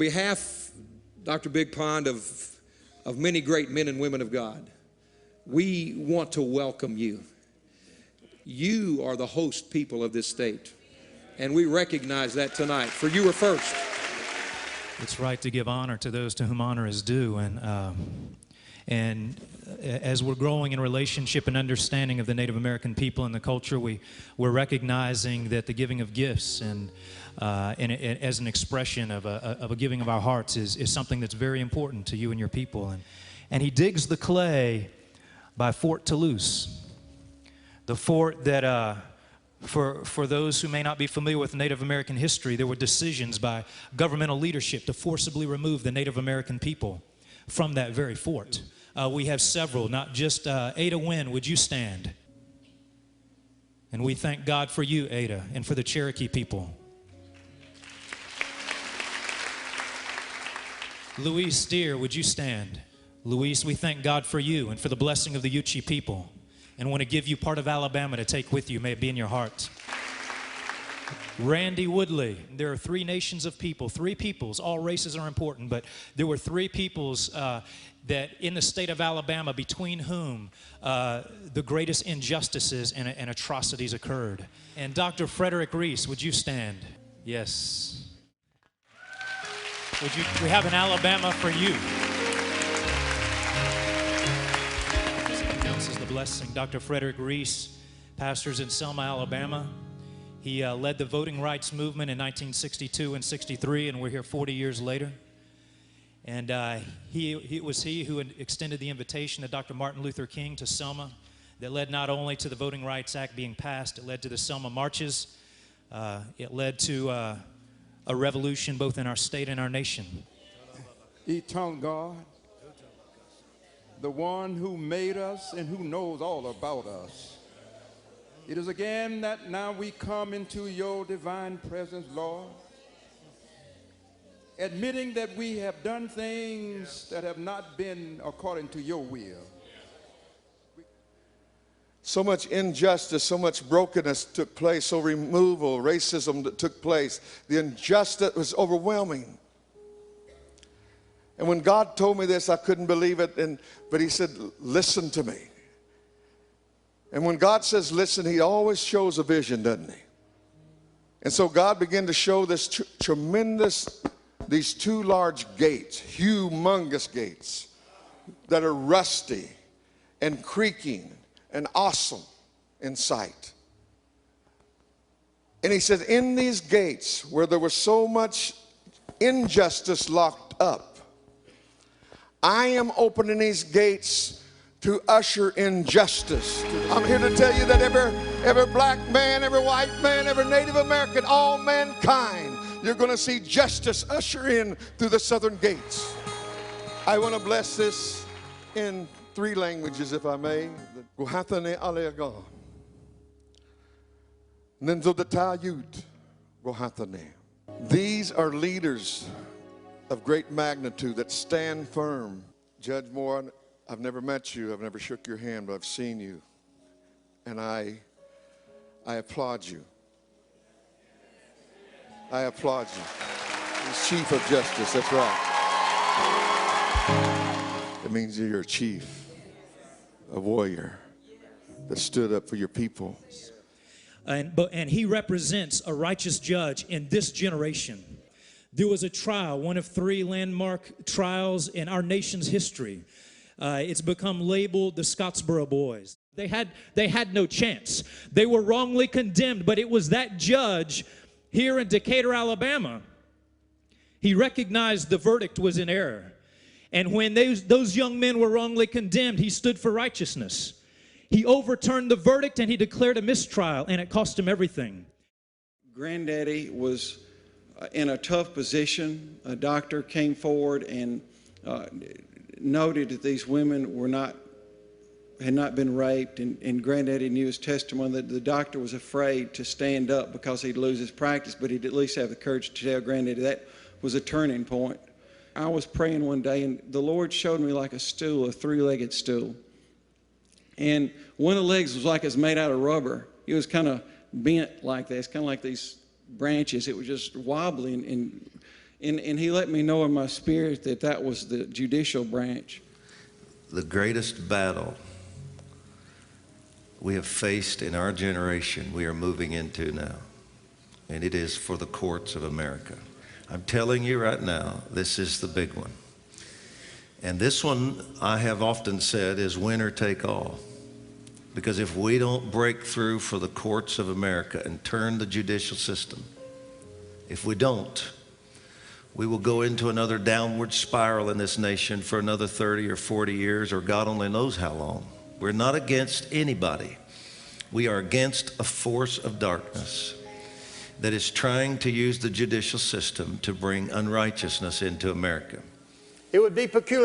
behalf, Dr. Big Pond, of many great men and women of God, we want to welcome you. You are the host people of this state, and we recognize that tonight, for you were first. It's right to give honor to those to whom honor is due, and as we're growing in relationship and understanding of the Native American people and the culture, we're recognizing that the giving of gifts and as an expression of a giving of our hearts is something that's very important to you and your people. And he digs the clay by Fort Toulouse, the fort that for those who may not be familiar with Native American history, there were decisions by governmental leadership to forcibly remove the Native American people from that very fort. We have several, not just Ada Wynn, would you stand? And we thank God for you, Ada, and for the Cherokee people. Louise Steer, would you stand? Louise, we thank God for you and for the blessing of the Yuchi people, and want to give you part of Alabama to take with you. May it be in your heart. Randy Woodley, there are 3 nations of people, 3 peoples. All races are important, but there were 3 peoples that in the state of Alabama between whom the greatest injustices and atrocities occurred. And Dr. Frederick Reese, would you stand? Yes. We have an Alabama for you. This is the blessing. Dr. Frederick Reese pastors in Selma, Alabama. He led the voting rights movement in 1962 and 63, and we're here 40 years later. And it was he who extended the invitation to Dr. Martin Luther King to Selma that led not only to the Voting Rights Act being passed, it led to the Selma marches. It led to a revolution both in our state and our nation. Eternal God, the one who made us and who knows all about us. It is again that now we come into your divine presence, Lord, admitting that we have done things that have not been according to your will. So much injustice, so much brokenness took place, so removal, racism that took place. The injustice was overwhelming. And when God told me this, I couldn't believe it, but he said, listen to me. And when God says listen, he always shows a vision, doesn't he? And so God began to show this these 2 large gates, humongous gates, that are rusty and creaking and awesome in sight. And he said, in these gates where there was so much injustice locked up, I am opening these gates to usher in justice. I'm here to tell you that every black man, every white man, every Native American, all mankind, you're going to see justice usher in through the southern gates. I want to bless this in 3 languages, if I may. Guhathane aleaga. Nenzodatayut Guhathane. These are leaders of great magnitude that stand firm. Judge Moore, I've never met you, I've never shook your hand, but I've seen you. And I applaud you. I applaud you. He's Chief of Justice, that's right. It means you're a chief, a warrior that stood up for your people. And he represents a righteous judge in this generation. There was a trial, one of 3 landmark trials in our nation's history. It's become labeled the Scottsboro Boys. They had no chance. They were wrongly condemned, but it was that judge here in Decatur, Alabama. He recognized the verdict was in error. And when those young men were wrongly condemned, he stood for righteousness. He overturned the verdict and he declared a mistrial, and it cost him everything. Granddaddy was in a tough position. A doctor came forward and noted that these women had not been raped, and Granddaddy knew his testimony that the doctor was afraid to stand up because he'd lose his practice, but he'd at least have the courage to tell Granddaddy. That was a turning point. I was praying one day, and the Lord showed me like a stool, a 3-legged stool. And one of the legs was like it's made out of rubber. It was kind of bent like this, kind of like these branches. It was just wobbly, and And he let me know in my spirit that that was the judicial branch. The greatest battle we have faced in our generation, we are moving into now. And it is for the courts of America. I'm telling you right now, this is the big one. And this one, I have often said, is winner take all. Because if we don't break through for the courts of America and turn the judicial system, if we don't, we will go into another downward spiral in this nation for another 30 or 40 years, or God only knows how long. We're not against anybody. We are against a force of darkness that is trying to use the judicial system to bring unrighteousness into America. It would be peculiar.